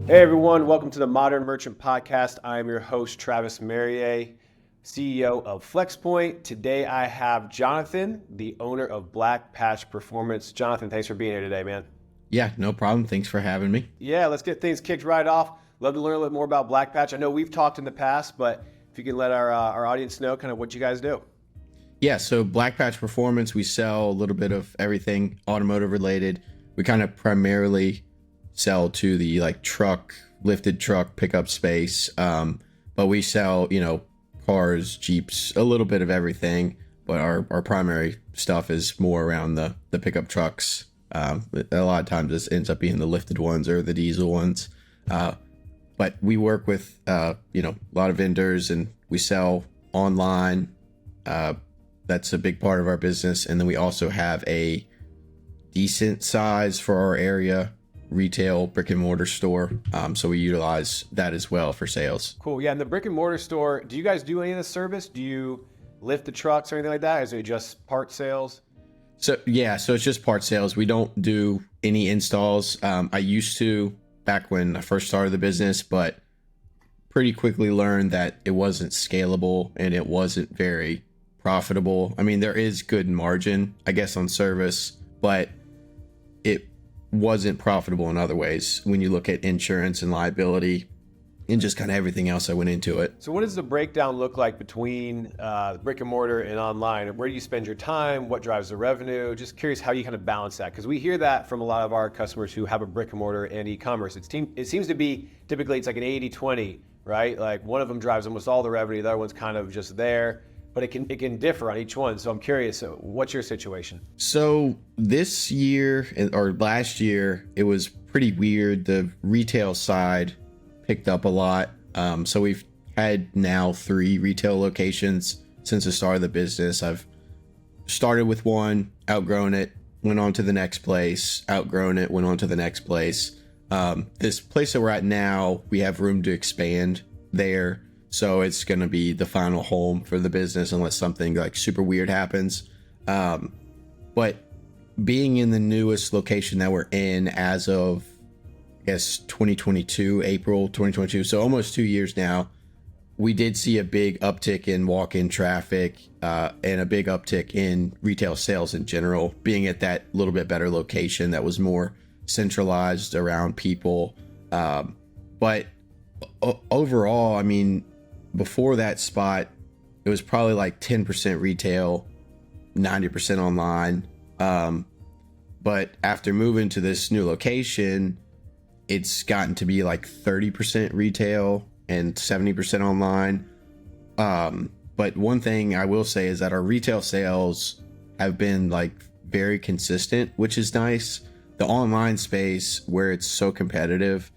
Hey everyone, welcome to the Modern Merchant Podcast. I am your host, Travis Merrier, CEO of Flxpoint. Today I have Jonathan, the owner of Black Patch Performance. Jonathan, thanks for being here today, man. Yeah, no problem. Thanks for having me. Yeah, let's get things kicked right off. Love to learn a little bit more about Black Patch. I know we've talked in the past, but if you can let our audience know kind of what you guys do. Yeah, so Black Patch Performance, we sell a little bit of everything automotive related. We kind of primarily sell to the lifted truck pickup space. But we sell, cars, Jeeps, a little bit of everything. But our primary stuff is more around the pickup trucks. A lot of times this ends up being the lifted ones or the diesel ones. But we work with, a lot of vendors, and we sell online. That's a big part of our business. And then we also have a decent size for our area retail brick and mortar store. So we utilize that as well for sales. Cool. Yeah, in the brick and mortar store, do you guys do any of the service? Do you lift the trucks or anything like that? Is it just part sales? So it's just part sales. We don't do any installs. I used to back when I first started the business, but pretty quickly learned that it wasn't scalable and it wasn't very profitable. I mean, there is good margin, I guess, on service, but it wasn't profitable in other ways when you look at insurance and liability and just kind of everything else that went into it. So what does the breakdown look like between brick and mortar and online? Where do you spend your time? What drives the revenue? Just curious how you kind of balance that, because we hear that from a lot of our customers who have a brick and mortar and e-commerce. It seems to be typically it's like an 80-20, right? Like one of them drives almost all the revenue, the other one's kind of just there. But it can differ on each one. So I'm curious, what's your situation? So this year or last year, it was pretty weird. The retail side picked up a lot. So we've had now 3 retail locations since the start of the business. I've started with one, outgrown it, went on to the next place, outgrown it, went on to the next place. This place that we're at now, we have room to expand there. So it's going to be the final home for the business unless something like super weird happens. But being in the newest location that we're in as of, I guess, 2022, April 2022, so almost 2 years now, we did see a big uptick in walk-in traffic and a big uptick in retail sales in general, being at that little bit better location that was more centralized around people. But overall, I mean, before that spot, it was probably like 10% retail, 90% online. But after moving to this new location, it's gotten to be like 30% retail and 70% online. But one thing I will say is that our retail sales have been like very consistent, which is nice. The online space, where it's so competitive,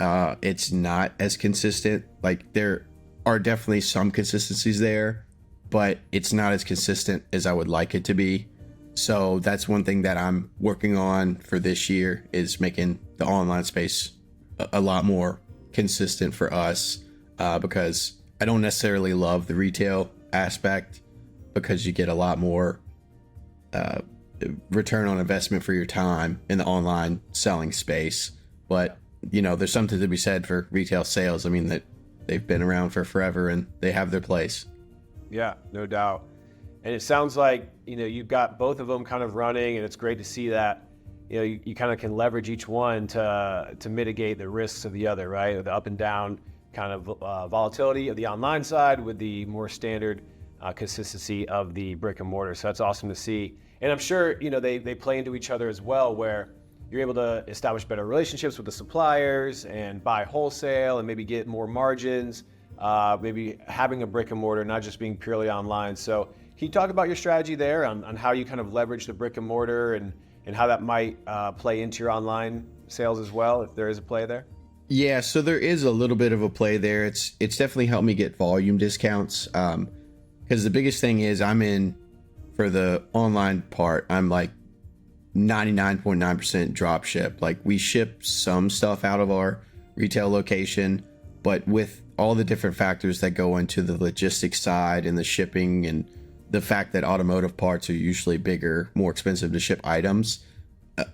it's not as consistent. Like there are definitely some consistencies there, but it's not as consistent as I would like it to be. So that's one thing that I'm working on for this year, is making the online space a lot more consistent for us, because I don't necessarily love the retail aspect, because you get a lot more return on investment for your time in the online selling space. But there's something to be said for retail sales. I mean, that they've been around for forever and they have their place. Yeah, no doubt. And it sounds like, you've got both of them kind of running, and it's great to see that, you kind of can leverage each one to mitigate the risks of the other, right? The up and down kind of volatility of the online side with the more standard consistency of the brick and mortar. So that's awesome to see. And I'm sure, they play into each other as well, where you're able to establish better relationships with the suppliers and buy wholesale and maybe get more margins, maybe having a brick and mortar, not just being purely online. So can you talk about your strategy there on how you kind of leverage the brick and mortar and how that might play into your online sales as well, if there is a play there? Yeah, so there is a little bit of a play there. It's definitely helped me get volume discounts, because the biggest thing is I'm in, for the online part, I'm like 99.9% drop ship. Like we ship some stuff out of our retail location, but with all the different factors that go into the logistics side and the shipping, and the fact that automotive parts are usually bigger, more expensive to ship items,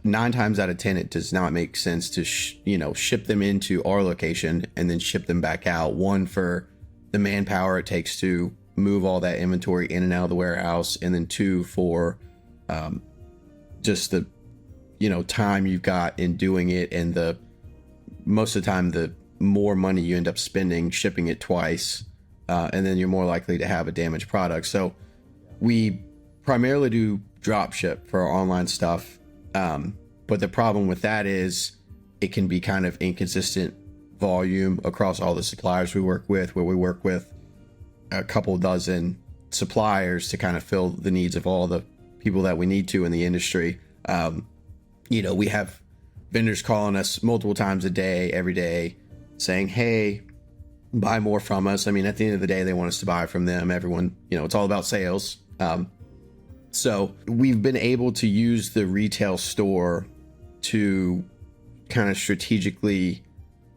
nine times out of 10, it does not make sense to, ship them into our location and then ship them back out. One, for the manpower it takes to move all that inventory in and out of the warehouse. And then two, for just the, time you've got in doing it. And most of the time, the more money you end up spending shipping it twice. And then you're more likely to have a damaged product. So we primarily do drop ship for our online stuff. But the problem with that is it can be kind of inconsistent volume across all the suppliers we work with, where we work with a couple dozen suppliers to kind of fill the needs of all the people that we need to in the industry. We have vendors calling us multiple times a day, every day, saying, hey, buy more from us. I mean, at the end of the day, they want us to buy from them. Everyone, it's all about sales. So we've been able to use the retail store to kind of strategically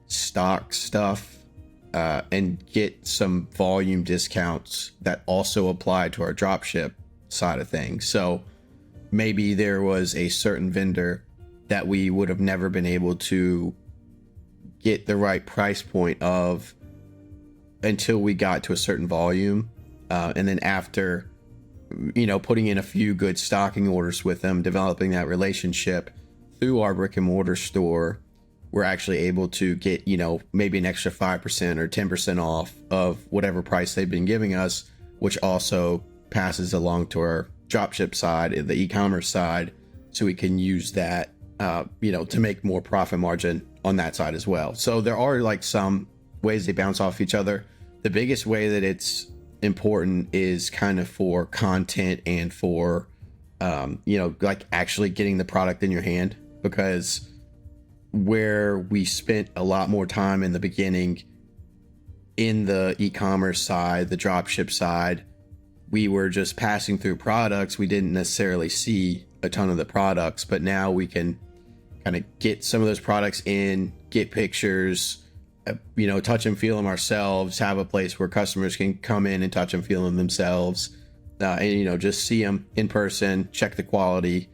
stock stuff and get some volume discounts that also apply to our dropship side of things. So maybe there was a certain vendor that we would have never been able to get the right price point of until we got to a certain volume. And then after, putting in a few good stocking orders with them, developing that relationship through our brick and mortar store, we're actually able to get, maybe an extra 5% or 10% off of whatever price they've been giving us, which also passes along to our dropship side, the e-commerce side, so we can use that, to make more profit margin on that side as well. So there are like some ways they bounce off each other. The biggest way that it's important is kind of for content and for, like actually getting the product in your hand, because where we spent a lot more time in the beginning in the e-commerce side, the dropship side, we were just passing through products. We didn't necessarily see a ton of the products, but now we can kind of get some of those products in, get pictures, touch and feel them ourselves, have a place where customers can come in and touch and feel them themselves, and just see them in person, check the quality,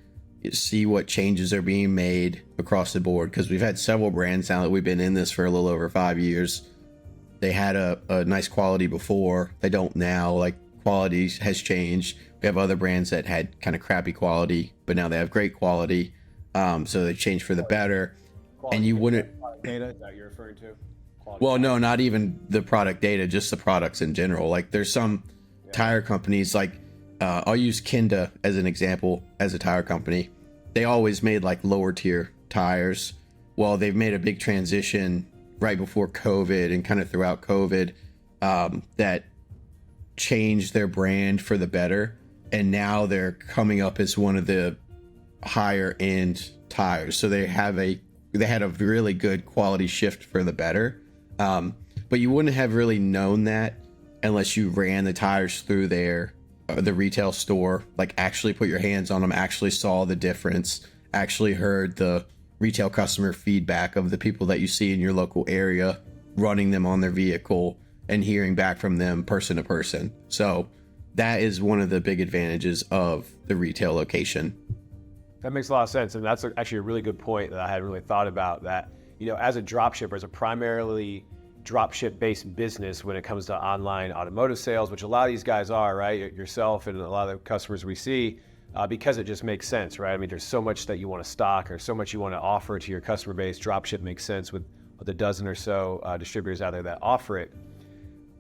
see what changes are being made across the board. Because we've had several brands now that we've been in this for a little over 5 years. They had a nice quality before, they don't now. Like, quality has changed. We have other brands that had kind of crappy quality, but now they have great quality. So they changed for the better. Quality and you wouldn't data, is that you're referring to? Well, no, not even the product data, just the products in general. Like, there's some tire companies, like I'll use Kenda as an example, as a tire company. They always made like lower tier tires. Well, they've made a big transition right before COVID and kind of throughout COVID, that changed their brand for the better. And now they're coming up as one of the higher end tires. So they had a really good quality shift for the better. But you wouldn't have really known that unless you ran the tires through the retail store, like actually put your hands on them, actually saw the difference, actually heard the retail customer feedback of the people that you see in your local area running them on their vehicle and hearing back from them person to person. So that is one of the big advantages of the retail location. That makes a lot of sense. And that's actually a really good point that I hadn't really thought about, that, as a drop shipper, as a primarily drop ship based business when it comes to online automotive sales, which a lot of these guys are, right? Yourself and a lot of the customers we see, because it just makes sense, right? I mean, there's so much that you want to stock or so much you want to offer to your customer base. Drop ship makes sense with the dozen or so distributors out there that offer it.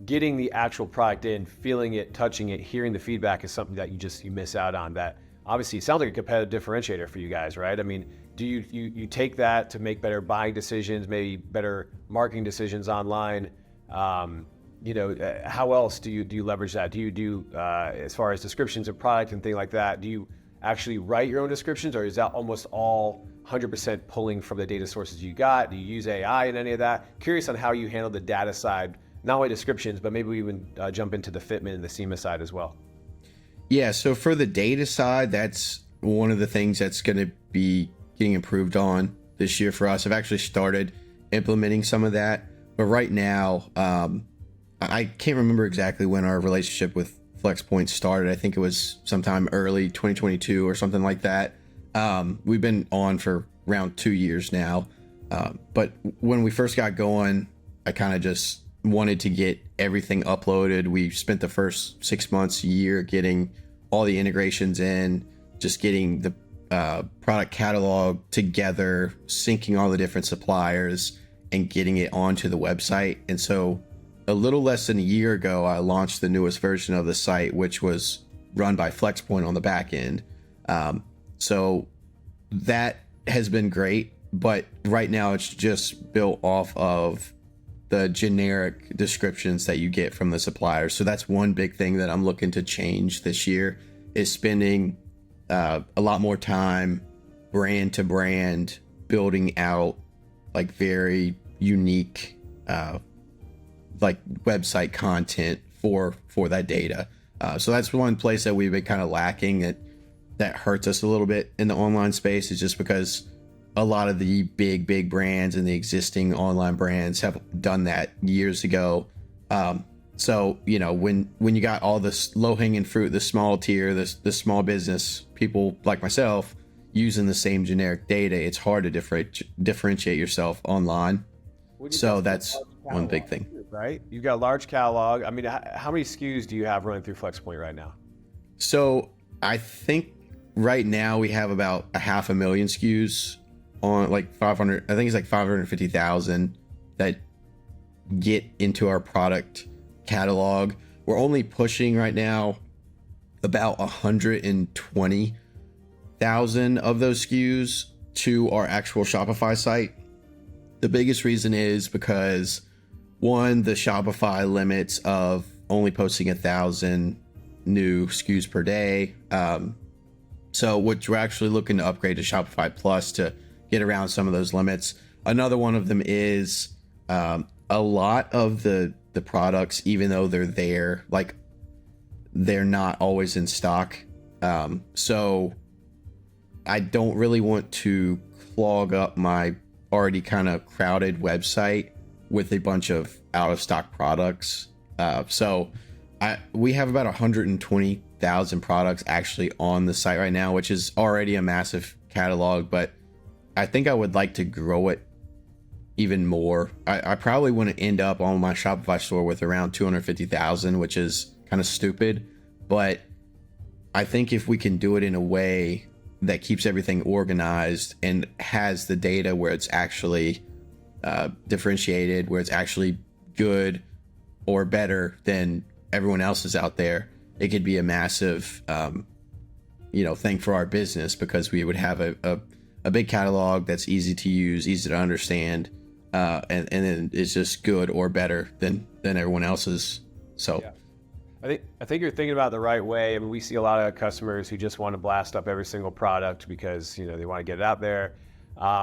Getting the actual product in, feeling it, touching it, hearing the feedback is something that you miss out on. That obviously sounds like a competitive differentiator for you guys, right? I mean, do you take that to make better buying decisions, maybe better marketing decisions online? How else do you leverage that? Do you do as far as descriptions of product and things like that? Do you actually write your own descriptions, or is that almost all 100% pulling from the data sources you got? Do you use AI in any of that? Curious on how you handle the data side, not only descriptions, but maybe we even jump into the fitment and the SEMA side as well. Yeah, so for the data side, that's one of the things that's going to be getting improved on this year for us. I've actually started implementing some of that, but right now, I can't remember exactly when our relationship with Flxpoint started. I think it was sometime early 2022 or something like that. We've been on for around 2 years now. But when we first got going, I kind of just wanted to get everything uploaded. We spent the first 6 months, a year getting all the integrations in, just getting the product catalog together, syncing all the different suppliers, and getting it onto the website. And so a little less than a year ago, I launched the newest version of the site, which was run by Flxpoint on the back end. So that has been great, but right now it's just built off of the generic descriptions that you get from the suppliers. So that's one big thing that I'm looking to change this year, is spending a lot more time brand to brand building out like very unique like website content for that data. So that's one place that we've been kind of lacking, that hurts us a little bit in the online space, is just because a lot of the big brands and the existing online brands have done that years ago. So, you know, when you got all this low hanging fruit, the small tier, the small business people like myself using the same generic data, it's hard to differentiate yourself online. So that's one big thing. Right? You've got a large catalog. I mean, how many SKUs do you have running through Flxpoint right now? So I think right now we have about 500,000 SKUs on, like 500, I think it's like 550,000 that get into our product catalog. We're only pushing right now about 120,000 of those SKUs to our actual Shopify site. The biggest reason is because, one, the Shopify limits of only posting 1,000 new SKUs per day. So what we're actually looking to upgrade to Shopify Plus to get around some of those limits. Another one of them is a lot of the products, even though they're there, like they're not always in stock. So I don't really want to clog up my already kind of crowded website with a bunch of out of stock products. So we have about 120,000 products actually on the site right now, which is already a massive catalog, but I think I would like to grow it even more. I probably want to end up on my Shopify store with around 250,000, which is kind of stupid, but I think if we can do it in a way that keeps everything organized and has the data where it's actually differentiated, where it's actually good or better than everyone else's out there, it could be a massive thing for our business, because we would have a big catalog that's easy to use, easy to understand, and then it's just good or better than everyone else's. So yeah. I think you're thinking about it the right way. I mean, we see a lot of customers who just want to blast up every single product because, you know, they want to get it out there,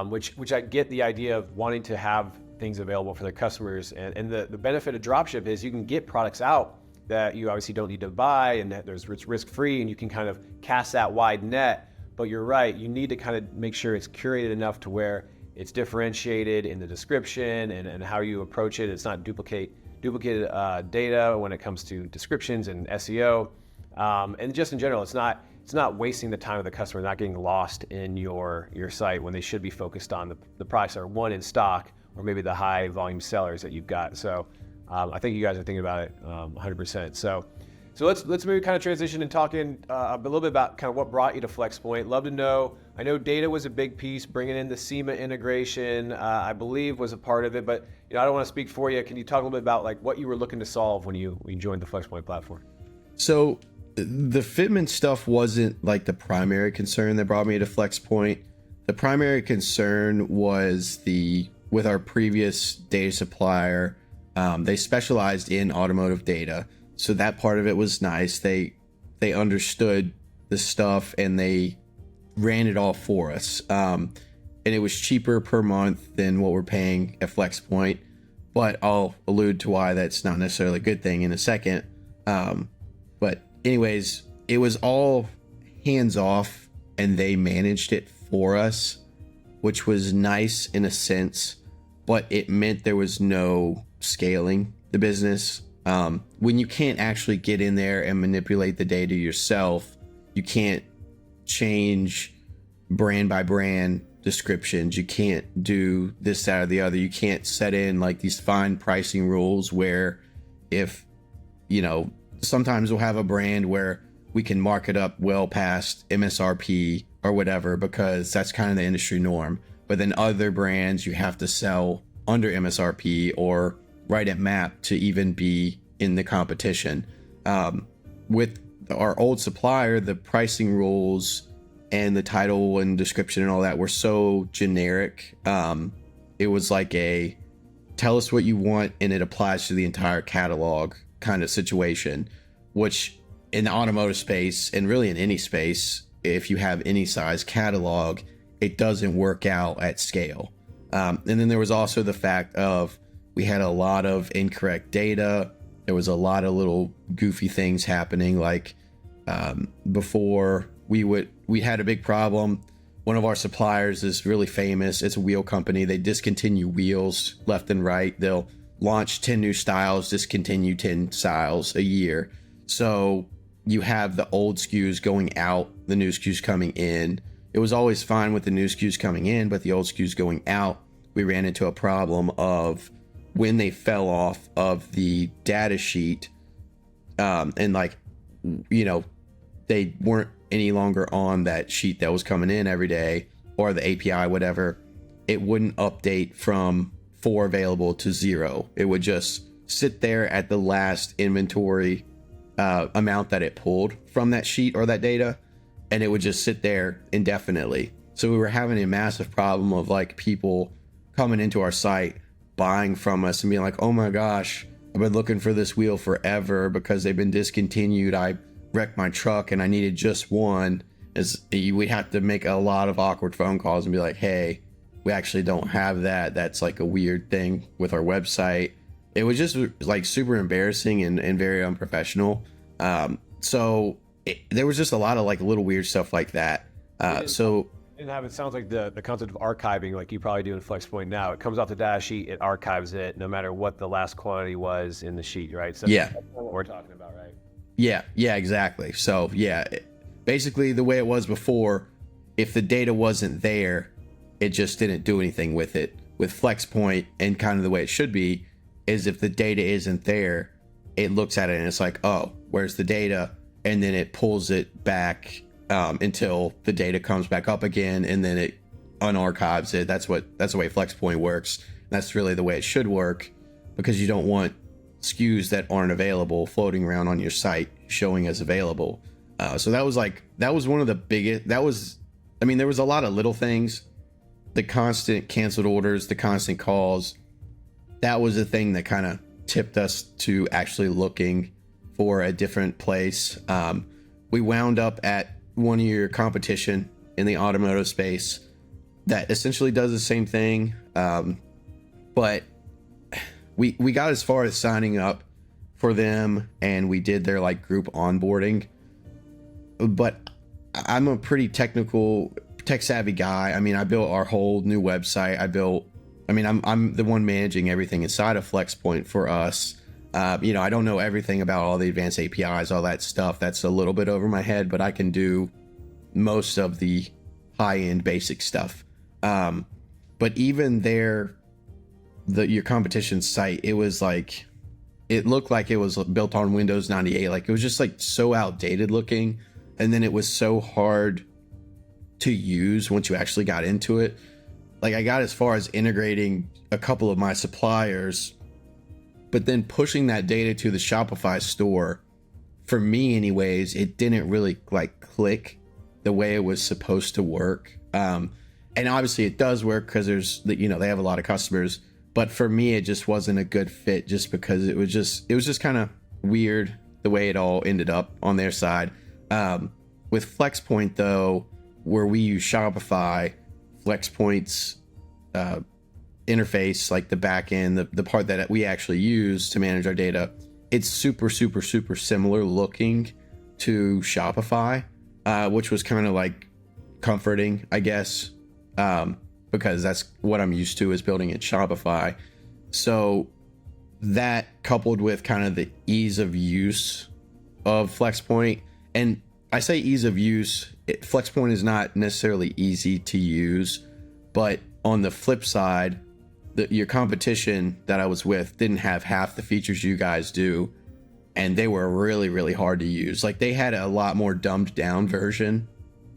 which I get the idea of wanting to have things available for their customers. And the benefit of dropship is you can get products out that you obviously don't need to buy, and that it's risk-free, and you can kind of cast that wide net. But you're right, you need to kind of make sure it's curated enough to where it's differentiated in the description and how you approach it. It's not duplicated data when it comes to descriptions and SEO, and just in general, it's not wasting the time of the customer, not getting lost in your site when they should be focused on the products that are, one, in stock, or maybe the high volume sellers that you've got. So I think you guys are thinking about it 100%. So let's maybe kind of transition and talking a little bit about kind of what brought you to Flxpoint. Love to know. I know data was a big piece, bringing in the SEMA integration, I believe, was a part of it. But I don't want to speak for you. Can you talk a little bit about like what you were looking to solve when you joined the Flxpoint platform? So the fitment stuff wasn't like the primary concern that brought me to Flxpoint. The primary concern was with our previous data supplier, they specialized in automotive data. So that part of it was nice. They understood the stuff and they ran it all for us. And it was cheaper per month than what we're paying at Flxpoint. But I'll allude to why that's not necessarily a good thing in a second. But anyways, it was all hands off and they managed it for us, which was nice in a sense, but it meant there was no scaling the business. When you can't actually get in there and manipulate the data yourself, you can't change brand by brand descriptions. You can't do this, that, or the other. You can't set in like these fine pricing rules where if, sometimes we'll have a brand where we can mark it up well past MSRP or whatever, because that's kind of the industry norm. But then other brands, you have to sell under MSRP or right at MAP to even be in the competition. With our old supplier, the pricing rules and the title and description and all that were so generic. It was like a tell us what you want and it applies to the entire catalog kind of situation, which in the automotive space and really in any space, if you have any size catalog, it doesn't work out at scale. And then there was also the fact of we had a lot of incorrect data. There was a lot of little goofy things happening. Like before we had a big problem. One of our suppliers is really famous. It's a wheel company. They discontinue wheels left and right. They'll launch 10 new styles, discontinue 10 styles a year. So you have the old SKUs going out, the new SKUs coming in. It was always fine with the new SKUs coming in, but the old SKUs going out, we ran into a problem of when they fell off of the data sheet, and they weren't any longer on that sheet that was coming in every day, or the API, whatever, it wouldn't update from 4 available to 0. It would just sit there at the last inventory amount that it pulled from that sheet or that data, and it would just sit there indefinitely. So we were having a massive problem of like people coming into our site, buying from us and being like, oh my gosh, I've been looking for this wheel forever because they've been discontinued. I wrecked my truck and I needed just one. We have to make a lot of awkward phone calls and be like, hey, we actually don't have that. That's like a weird thing with our website. It was just like super embarrassing and very unprofessional. There was just a lot of like little weird stuff like that. It sounds like the concept of archiving, like you probably do in Flxpoint now. It comes off the data sheet, it archives it, no matter what the last quantity was in the sheet, right? So yeah, that's what we're talking about, right? Yeah, exactly. So yeah, basically the way it was before, if the data wasn't there, it just didn't do anything with it. With Flxpoint, and kind of the way it should be, is if the data isn't there, it looks at it and it's like, oh, where's the data? And then it pulls it back until the data comes back up again, and then it unarchives it. That's the way Flxpoint works. That's really the way it should work, because you don't want SKUs that aren't available floating around on your site showing as available. So that was one of the biggest. There was a lot of little things. The constant canceled orders, the constant calls, that was the thing that kind of tipped us to actually looking for a different place. We wound up at one of your competition in the automotive space that essentially does the same thing. But we got as far as signing up for them, and we did their like group onboarding. But I'm a pretty tech savvy guy. I mean, I built our whole new website. I'm the one managing everything inside of Flxpoint for us. I don't know everything about all the advanced APIs, all that stuff. That's a little bit over my head, but I can do most of the high-end basic stuff. But even your competition site, it looked like it was built on Windows 98. Like, it was just like so outdated looking. And then it was so hard to use once you actually got into it. Like, I got as far as integrating a couple of my suppliers, but then pushing that data to the Shopify store, for me anyways, it didn't really like click the way it was supposed to work. And obviously it does work because they have a lot of customers, but for me it just wasn't a good fit, just because it was just kind of weird the way it all ended up on their side. With Flxpoint though, where we use Shopify, Flxpoint's interface, like the back end, the part that we actually use to manage our data, it's super similar looking to Shopify, which was kind of like comforting, I guess, because that's what I'm used to, is building in Shopify. So that coupled with kind of the ease of use of Flxpoint, and I say ease of use. Flexpoint is not necessarily easy to use, but on the flip side, your competition that I was with didn't have half the features you guys do, and they were really, really hard to use. Like, they had a lot more dumbed down version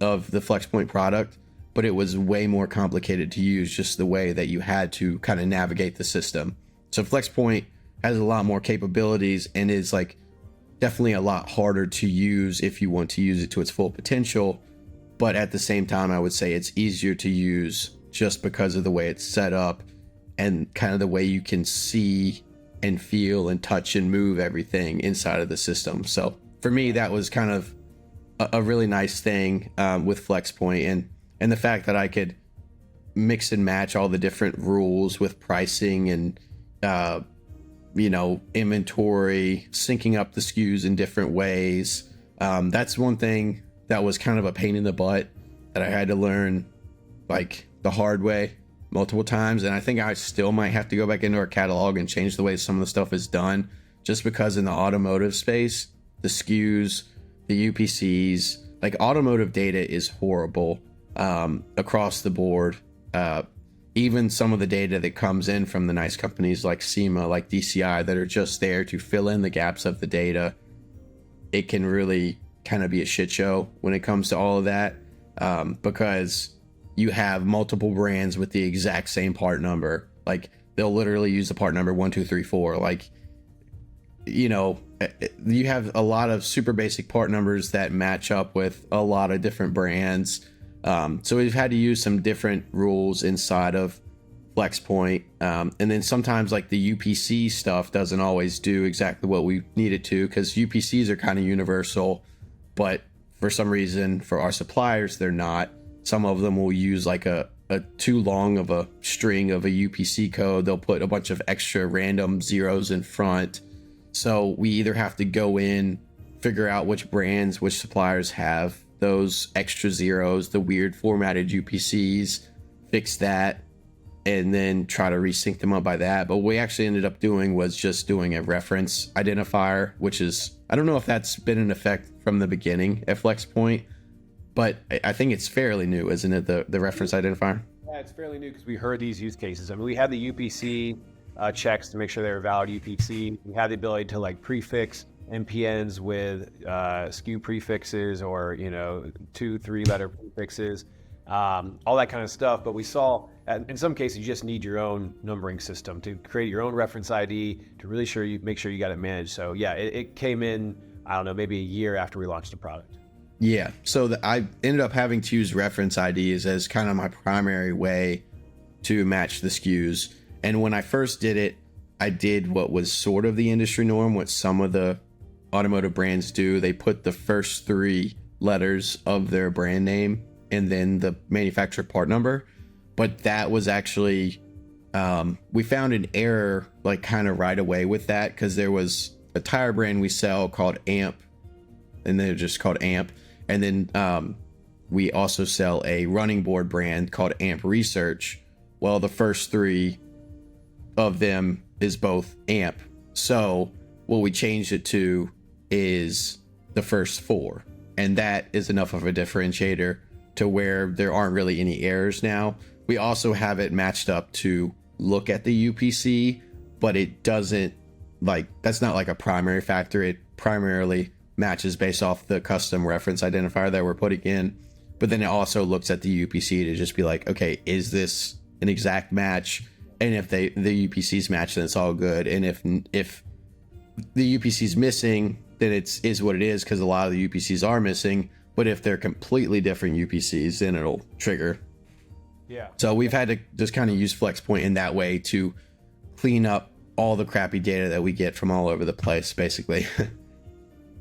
of the Flexpoint product, but it was way more complicated to use, just the way that you had to kind of navigate the system. So Flexpoint has a lot more capabilities and is like definitely a lot harder to use if you want to use it to its full potential. But at the same time, I would say it's easier to use just because of the way it's set up and kind of the way you can see and feel and touch and move everything inside of the system. So for me, that was kind of a really nice thing with Flexpoint, and the fact that I could mix and match all the different rules with pricing and inventory, syncing up the SKUs in different ways. That's one thing that was kind of a pain in the butt that I had to learn like the hard way multiple times, and I think I still might have to go back into our catalog and change the way some of the stuff is done, just because in the automotive space, the SKUs, the UPCs, like automotive data is horrible across the board. Even some of the data that comes in from the nice companies like SEMA, like DCI, that are just there to fill in the gaps of the data, it can really kind of be a shit show when it comes to all of that, because you have multiple brands with the exact same part number. Like, they'll literally use the part number 1, 2, 3, 4. Like, you have a lot of super basic part numbers that match up with a lot of different brands. So we've had to use some different rules inside of Flexpoint. And then sometimes like the UPC stuff doesn't always do exactly what we need it to, because UPCs are kind of universal, but for some reason for our suppliers, they're not. Some of them will use like a too long of a string of a UPC code. They'll put a bunch of extra random zeros in front. So we either have to go in, figure out which brands, which suppliers have those extra zeros, the weird formatted UPCs, fix that, and then try to resync them up by that. But what we actually ended up doing was just doing a reference identifier, which is, I don't know if that's been in effect from the beginning at Flexpoint, but I think it's fairly new, isn't it? The reference identifier? Yeah, it's fairly new because we heard these use cases. I mean, we had the UPC checks to make sure they were valid UPC. We had the ability to like prefix NPNs with SKU prefixes or 2-3 letter prefixes, all that kind of stuff. But we saw in some cases you just need your own numbering system to create your own reference ID to really make sure you got it managed. So yeah, it came in, I don't know, maybe a year after we launched the product. Yeah, so I ended up having to use reference IDs as kind of my primary way to match the SKUs. And when I first did it, I did what was sort of the industry norm, what some of the automotive brands do. They put the first 3 letters of their brand name and then the manufacturer part number. But that was actually, we found an error like kind of right away with that, because there was a tire brand we sell called AMP, and they're just called AMP. And then we also sell a running board brand called AMP Research. Well, the first 3 of them is both AMP. So what we changed it to is the first 4. And that is enough of a differentiator to where there aren't really any errors now. We also have it matched up to look at the UPC, but it doesn't, like, that's not like a primary factor. It primarily matches based off the custom reference identifier that we're putting in, but then it also looks at the UPC to just be like, okay, is this an exact match? And if the UPCs match, then it's all good. And if the UPC is missing, then it is what it is, because a lot of the UPCs are missing. But if they're completely different UPCs, then it'll trigger. Yeah. So we've had to just kind of use Flexpoint in that way to clean up all the crappy data that we get from all over the place, basically.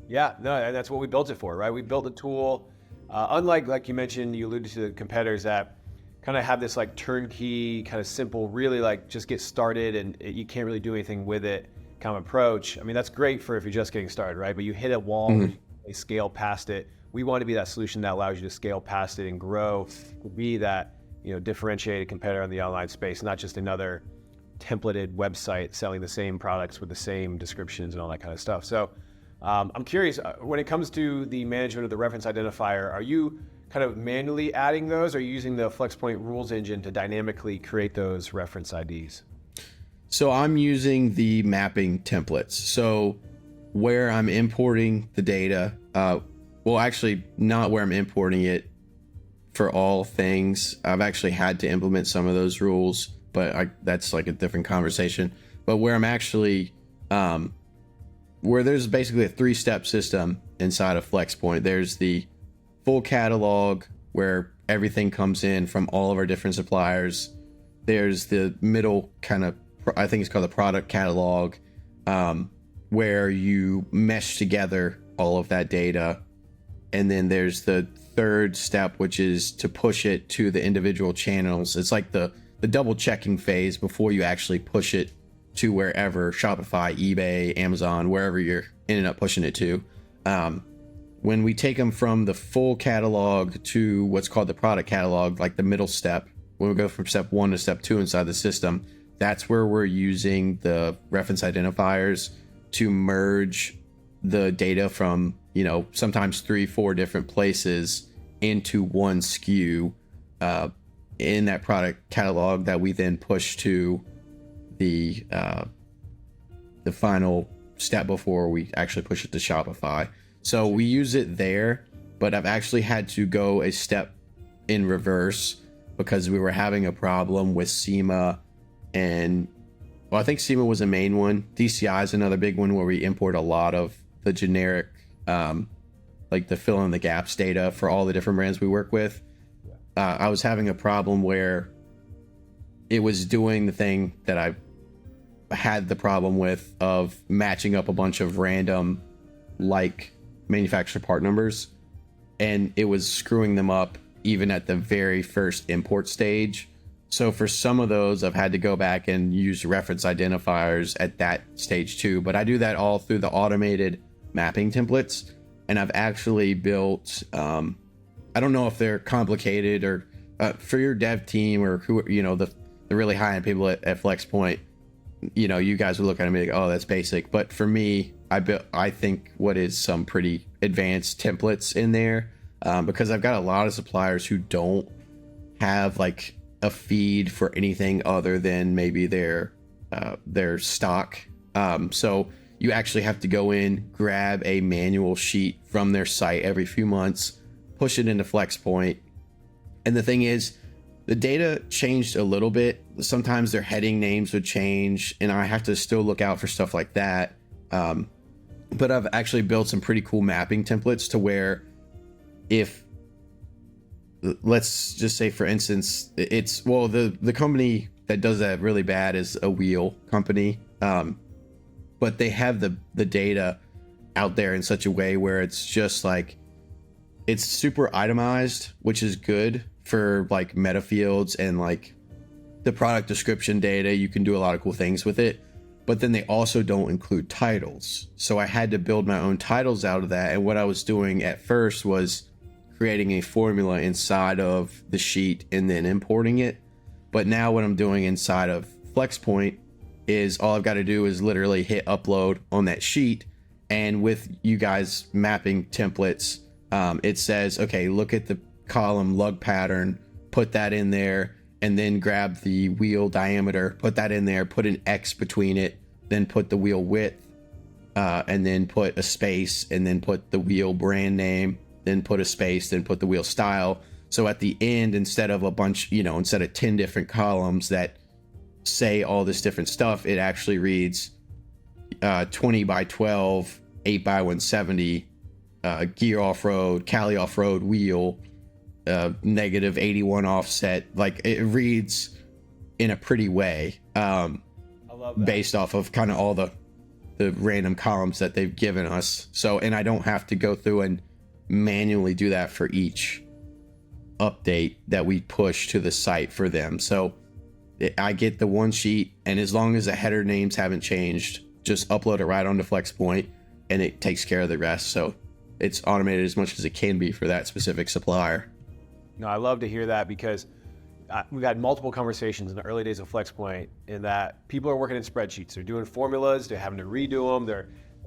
Yeah, no, and that's what we built it for, right? We built a tool, unlike, like you mentioned, you alluded to the competitors that kind of have this like turnkey, kind of simple, really like just get started and you can't really do anything with it kind of approach. I mean, that's great for if you're just getting started, right? But you hit a wall, and you scale past it. We want to be that solution that allows you to scale past it and grow, to be that, differentiated competitor in the online space, not just another templated website selling the same products with the same descriptions and all that kind of stuff. So I'm curious, when it comes to the management of the reference identifier, are you kind of manually adding those, or are you using the Flxpoint rules engine to dynamically create those reference IDs? So I'm using the mapping templates. So where I'm importing the data, well, actually not where I'm importing it for all things. I've actually had to implement some of those rules, but that's like a different conversation. But where I'm actually, where there's basically a 3-step system inside of Flxpoint. There's the full catalog where everything comes in from all of our different suppliers. There's the middle kind of, I think it's called the product catalog, where you mesh together all of that data. And then there's the third step, which is to push it to the individual channels. It's like the double checking phase before you actually push it to wherever, Shopify, eBay, Amazon, wherever you're ending up pushing it to. When we take them from the full catalog to what's called the product catalog, like the middle step, when we go from step 1 to step 2 inside the system, that's where we're using the reference identifiers to merge the data from, sometimes 3-4 different places into one SKU in that product catalog that we then push to the final step before we actually push it to Shopify. So we use it there, but I've actually had to go a step in reverse because we were having a problem with SEMA, and I think SEMA was a main one. DCI is another big one where we import a lot of the generic, like the fill in the gaps data for all the different brands we work with. I was having a problem where it was doing the thing that I had the problem with of matching up a bunch of random like manufacturer part numbers, and it was screwing them up even at the very first import stage. So for some of those, I've had to go back and use reference identifiers at that stage too, but I do that all through the automated mapping templates. And I've actually built, I don't know if they're complicated, or for your dev team or who, the really high end people at Flxpoint, you guys would look at it and be like, oh, that's basic. But for me, I think what is some pretty advanced templates in there, because I've got a lot of suppliers who don't have like a feed for anything other than maybe their stock. So you actually have to go in, grab a manual sheet from their site every few months, push it into Flxpoint. And the thing is, the data changed a little bit. Sometimes their heading names would change, and I have to still look out for stuff like that. But I've actually built some pretty cool mapping templates to where if, let's just say, for instance, it's, well, the company that does that really bad is a wheel company. But they have the data out there in such a way where it's just like, it's super itemized, which is good for like meta fields and like the product description data. You can do a lot of cool things with it, but then they also don't include titles. So I had to build my own titles out of that. And what I was doing at first was creating a formula inside of the sheet and then importing it. But now what I'm doing inside of Flxpoint is all I've got to do is literally hit upload on that sheet. And with you guys mapping templates, it says, okay, look at the column lug pattern, put that in there, and then grab the wheel diameter, put that in there, put an X between it, then put the wheel width, and then put a space, and then put the wheel brand name, then put a space, then put the wheel style. So at the end, instead of a bunch, instead of 10 different columns that say all this different stuff, it actually reads 20 by 12, 8 by 170, gear off-road, Cali off-road wheel, negative 81 offset. Like, it reads in a pretty way, I love that. based off of kind of all the random columns that they've given us. So, and I don't have to go through and manually do that for each update that we push to the site for them. So I get the one sheet, and as long as the header names haven't changed, just upload it right onto Flxpoint and it takes care of the rest. So it's automated as much as it can be for that specific supplier. No, I love to hear that, because we've had multiple conversations in the early days of Flxpoint in that people are working in spreadsheets. They're doing formulas, they're having to redo them,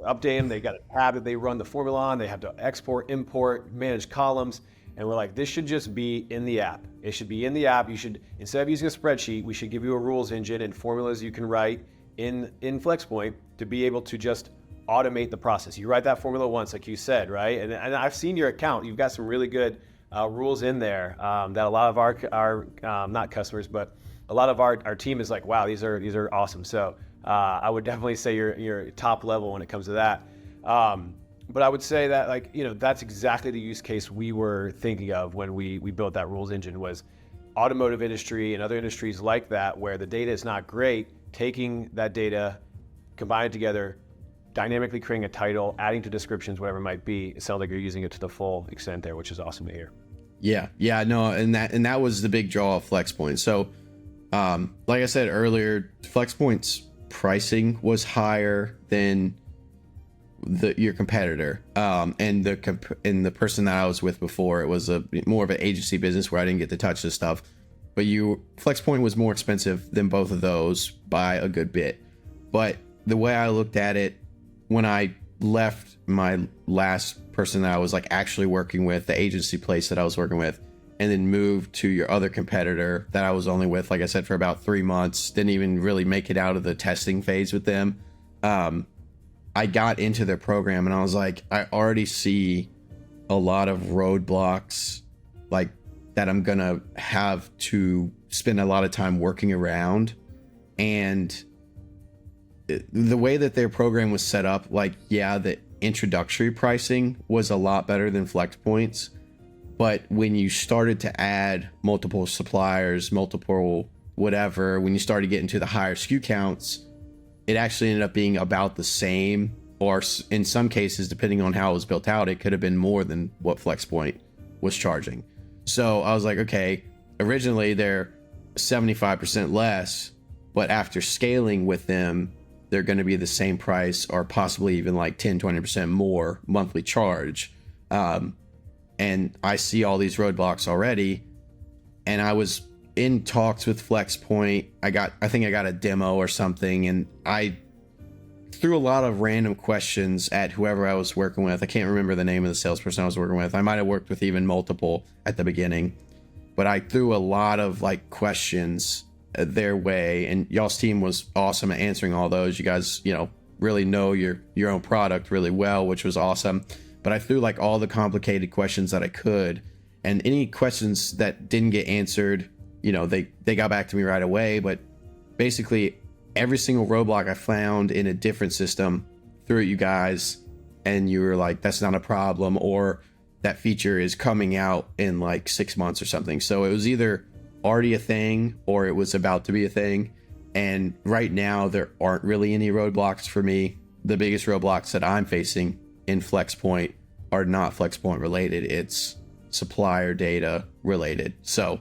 update them. They got a tab that they run the formula on. They have to export, import, manage columns. And we're like, this should just be in the app. It should be in the app. You should, instead of using a spreadsheet, we should give you a rules engine and formulas you can write in Flxpoint to be able to just automate the process. You write that formula once, like you said, right? And I've seen your account. You've got some really good rules in there that a lot of our not customers, but a lot of our team is like, wow, these are awesome. So I would definitely say you're top level when it comes to that. But I would say that, like, you know, that's exactly the use case we were thinking of when we built that rules engine, was automotive industry and other industries like that, where the data is not great, taking that data, combine it together, dynamically creating a title, adding to descriptions, whatever it might be. It sounds like you're using it to the full extent there, which is awesome to hear. Yeah, no, and that was the big draw of Flxpoint. So, like I said earlier, Flxpoint's pricing was higher than your competitor, and the person that I was with before, it was more of an agency business where I didn't get to touch this stuff. But Flxpoint was more expensive than both of those by a good bit. But the way I looked at it, when I left my last person that I was like actually working with, the agency place that I was working with, and then moved to your other competitor that I was only with, like I said, for about 3 months, didn't even really make it out of the testing phase with them. I got into their program and I was like, I already see a lot of roadblocks like that I'm gonna have to spend a lot of time working around. And the way that their program was set up, like, yeah, the introductory pricing was a lot better than Flxpoint's, but when you started to add multiple suppliers, multiple whatever, when you started getting to the higher SKU counts, it actually ended up being about the same, or in some cases, depending on how it was built out, it could have been more than what Flxpoint was charging. So I was like, okay, originally they're 75% less, but after scaling with them, they're going to be the same price, or possibly even like 10-20% more monthly charge. And I see all these roadblocks already, and I was in talks with Flxpoint. I think I got a demo or something, and I threw a lot of random questions at whoever I was working with. I can't remember the name of the salesperson I was working with. I might have worked with even multiple at the beginning, but I threw a lot of like questions their way, and y'all's team was awesome at answering all those. You guys, you know, really know your own product really well, which was awesome. But I threw like all the complicated questions that I could, and any questions that didn't get answered, you know, they got back to me right away. But basically every single roadblock I found in a different system, threw at you guys, and you were like, that's not a problem, or that feature is coming out in like 6 months or something. So it was either already a thing or it was about to be a thing. And right now there aren't really any roadblocks for me. The biggest roadblocks that I'm facing in Flxpoint are not Flxpoint related. It's supplier data related. So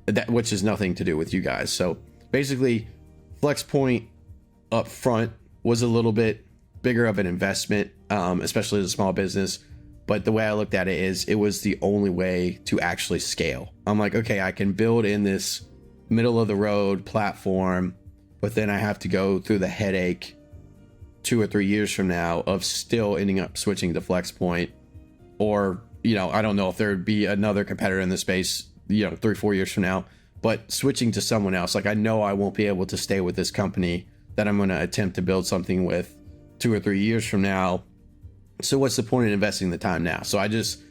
that, which is nothing to do with you guys. So basically Flxpoint up front was a little bit bigger of an investment, especially as a small business. But the way I looked at it is it was the only way to actually scale. I'm like, okay, I can build in this middle of the road platform, but then I have to go through the headache 2 or 3 years from now of still ending up switching to Flxpoint. Or, you know, I don't know if there would be another competitor in the space, you know, 3 or 4 years from now, but switching to someone else. Like, I know I won't be able to stay with this company that I'm going to attempt to build something with 2 or 3 years from now. So what's the point in investing the time now? So I just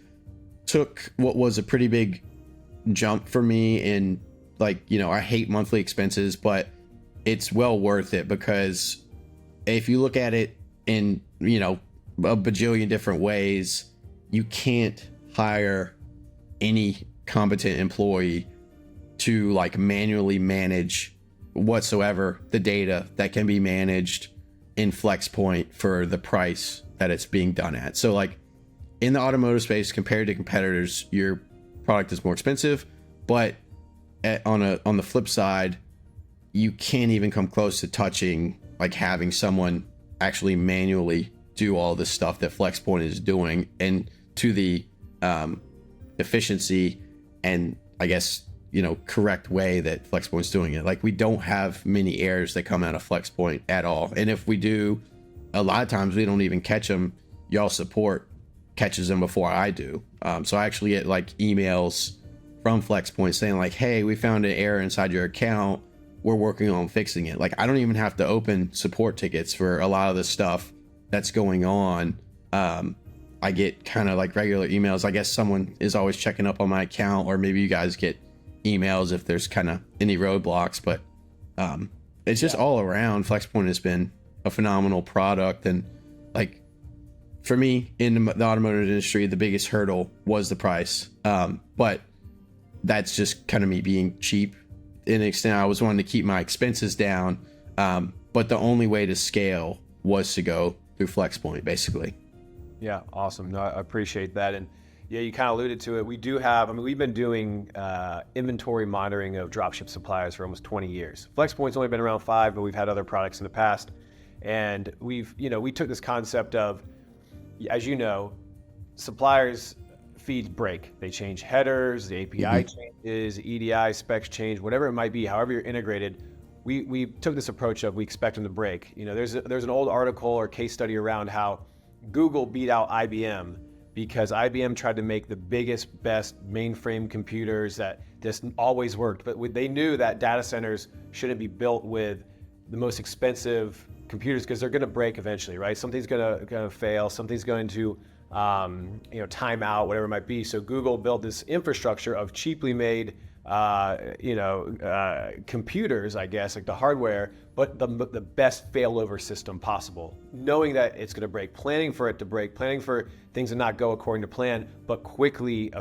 took what was a pretty big jump for me in, like, you know, I hate monthly expenses, but it's well worth it, because if you look at it in, you know, a bajillion different ways, you can't hire any competent employee to like manually manage whatsoever the data that can be managed in Flxpoint for the price that it's being done at. So like in the automotive space, compared to competitors, your product is more expensive, but on the flip side, you can't even come close to touching like having someone actually manually do all this stuff that Flxpoint is doing, and to the efficiency and, I guess, you know, correct way that Flxpoint's doing it. Like, we don't have many errors that come out of Flxpoint at all, and if we do, a lot of times we don't even catch them. Y'all support catches them before I do. So I actually get like emails from Flxpoint saying like, hey, we found an error inside your account. We're working on fixing it. Like, I don't even have to open support tickets for a lot of the stuff that's going on. I get kind of like regular emails. I guess someone is always checking up on my account, or maybe you guys get emails if there's kind of any roadblocks, but it's just all around. Flxpoint has been a phenomenal product. And like, for me in the automotive industry, the biggest hurdle was the price. But that's just kind of me being cheap. In an extent, I was wanting to keep my expenses down. But the only way to scale was to go through Flxpoint, basically. Yeah, awesome. No, I appreciate that. And yeah, you kind of alluded to it. We do have, we've been doing inventory monitoring of dropship suppliers for almost 20 years. Flxpoint's only been around 5, but we've had other products in the past. And we took this concept of, as you know, suppliers feeds break. They change headers, the API changes, EDI specs change, whatever it might be, however you're integrated. We took this approach of we expect them to break. There's an old article or case study around how Google beat out IBM because IBM tried to make the biggest, best mainframe computers that just always worked. But they knew that data centers shouldn't be built with the most expensive computers because they're going to break eventually, right? Something's going to fail. Something's going to time out, whatever it might be. So Google built this infrastructure of cheaply made computers, I guess, like the hardware, but the best failover system possible, knowing that it's going to break, planning for it to break, planning for things to not go according to plan, but quickly,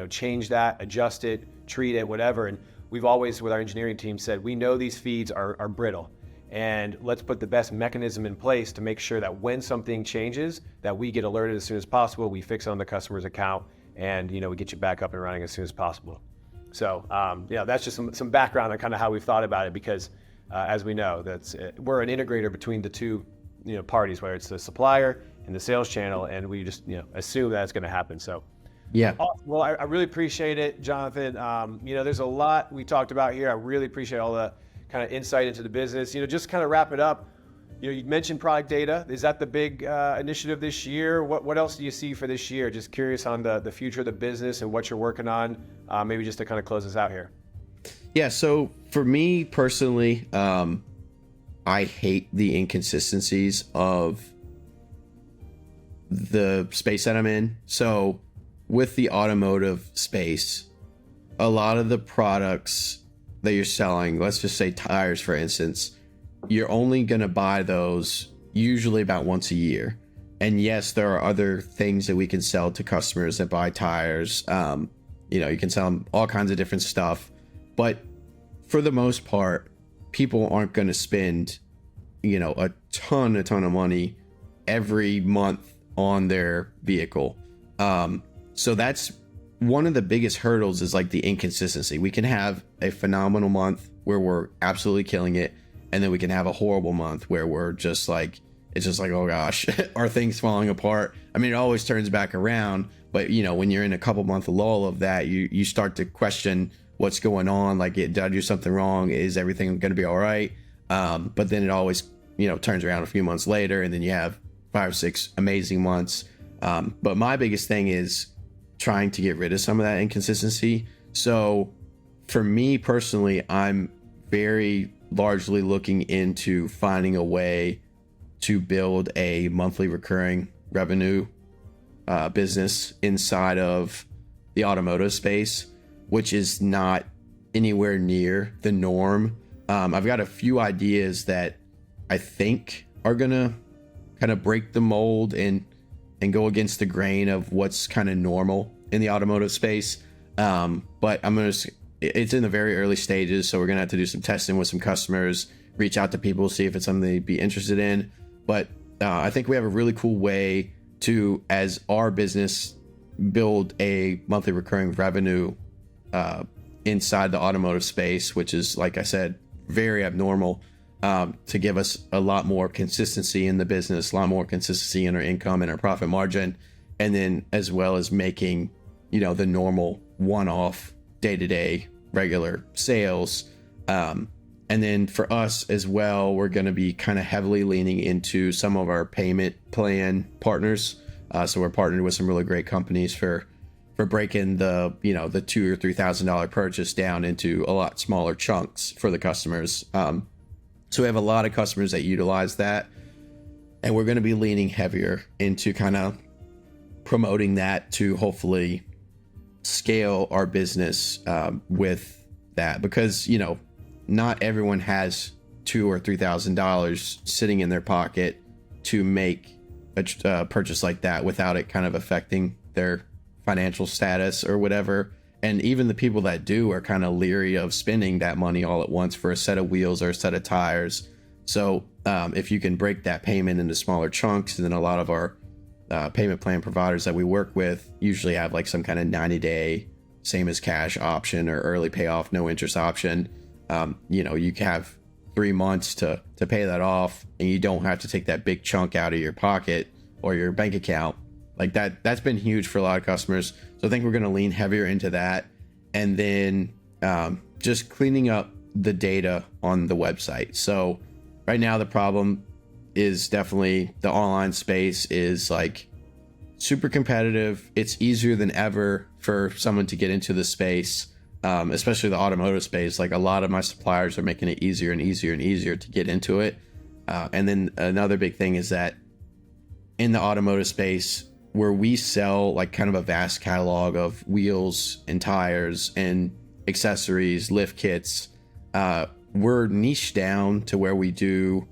change that, adjust it, treat it, whatever. And we've always, with our engineering team, said, we know these feeds are brittle, and let's put the best mechanism in place to make sure that when something changes, that we get alerted as soon as possible, we fix it on the customer's account, and we get you back up and running as soon as possible. So that's just some background on kind of how we've thought about it, because as we know, we're an integrator between the two parties, where it's the supplier and the sales channel, and we just assume that it's going to happen. So yeah. Well, I really appreciate it, Jonathan. There's a lot we talked about here. I really appreciate all the kind of insight into the business. Just kind of wrap it up. You mentioned product data. Is that the big initiative this year? What else do you see for this year? Just curious on the future of the business and what you're working on. Maybe just to kind of close us out here. Yeah. So for me personally, I hate the inconsistencies of the space that I'm in. So with the automotive space, a lot of the products that you're selling, let's just say tires, for instance, you're only going to buy those usually about once a year. And yes, there are other things that we can sell to customers that buy tires. You can sell them all kinds of different stuff. But for the most part, people aren't going to spend, a ton of money every month on their vehicle. So that's one of the biggest hurdles, is like the inconsistency. We can have a phenomenal month where we're absolutely killing it, and then we can have a horrible month where we're just like, it's just like, oh gosh, are things falling apart? I mean, it always turns back around, but when you're in a couple month lull of that, you start to question what's going on. Like, did I do something wrong? Is everything going to be all right? But then it always, turns around a few months later, and then you have 5 or 6 amazing months. But my biggest thing is trying to get rid of some of that inconsistency. So for me personally, I'm very largely looking into finding a way to build a monthly recurring revenue business inside of the automotive space, which is not anywhere near the norm. I've got a few ideas that I think are gonna kind of break the mold and go against the grain of what's kind of normal in the automotive space. But it's in the very early stages, so we're gonna have to do some testing with some customers, reach out to people, see if it's something they'd be interested in. But I think we have a really cool way to, as our business, build a monthly recurring revenue inside the automotive space, which is, like I said, very abnormal, to give us a lot more consistency in the business, a lot more consistency in our income and our profit margin, and then as well as making the normal one-off day-to-day regular sales And then for us as well, we're going to be kind of heavily leaning into some of our payment plan partners. So we're partnered with some really great companies for breaking the the $2,000 or $3,000 purchase down into a lot smaller chunks for the customers. So we have a lot of customers that utilize that, and we're going to be leaning heavier into kind of promoting that to hopefully scale our business with that, because not everyone has $2,000 or $3,000 sitting in their pocket to make a purchase like that without it kind of affecting their financial status or whatever. And even the people that do are kind of leery of spending that money all at once for a set of wheels or a set of tires. So if you can break that payment into smaller chunks, and then a lot of our payment plan providers that we work with usually have like some kind of 90-day same as cash option or early payoff, no interest option. You can have 3 months to pay that off, and you don't have to take that big chunk out of your pocket or your bank account. Like that's been huge for a lot of customers. So I think we're going to lean heavier into that. And then just cleaning up the data on the website. So right now the problem is definitely the online space is like super competitive. It's easier than ever for someone to get into the space, especially the automotive space. Like a lot of my suppliers are making it easier and easier and easier to get into it. And then another big thing is that in the automotive space, where we sell like kind of a vast catalog of wheels and tires and accessories, lift kits, we're niched down to where we do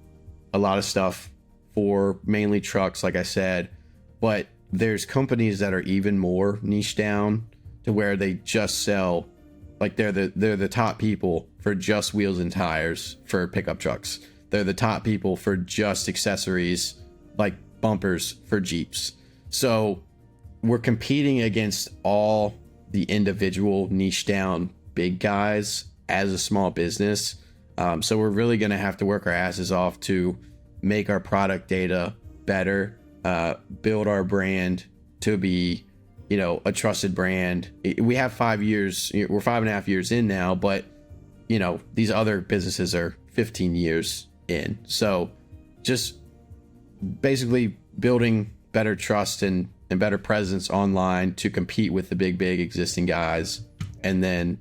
a lot of stuff for mainly trucks, like I said, but there's companies that are even more niche down to where they just sell, like they're the top people for just wheels and tires for pickup trucks. They're the top people for just accessories like bumpers for Jeeps. So we're competing against all the individual niche down big guys as a small business. So we're really going to have to work our asses off to make our product data better, build our brand to be, a trusted brand. We have 5 years, we're 5.5 years in now, but these other businesses are 15 years in. So just basically building better trust and better presence online to compete with the big existing guys, and then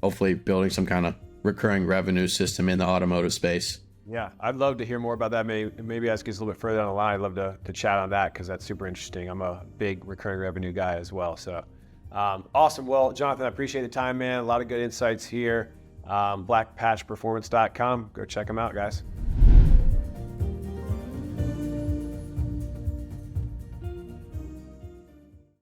hopefully building some kind of recurring revenue system in the automotive space. Yeah, I'd love to hear more about that. Maybe as it gets a little bit further down the line, I'd love to chat on that, because that's super interesting. I'm a big recurring revenue guy as well. So awesome. Well, Jonathan, I appreciate the time, man. A lot of good insights here. Blackpatchperformance.com. Go check them out, guys.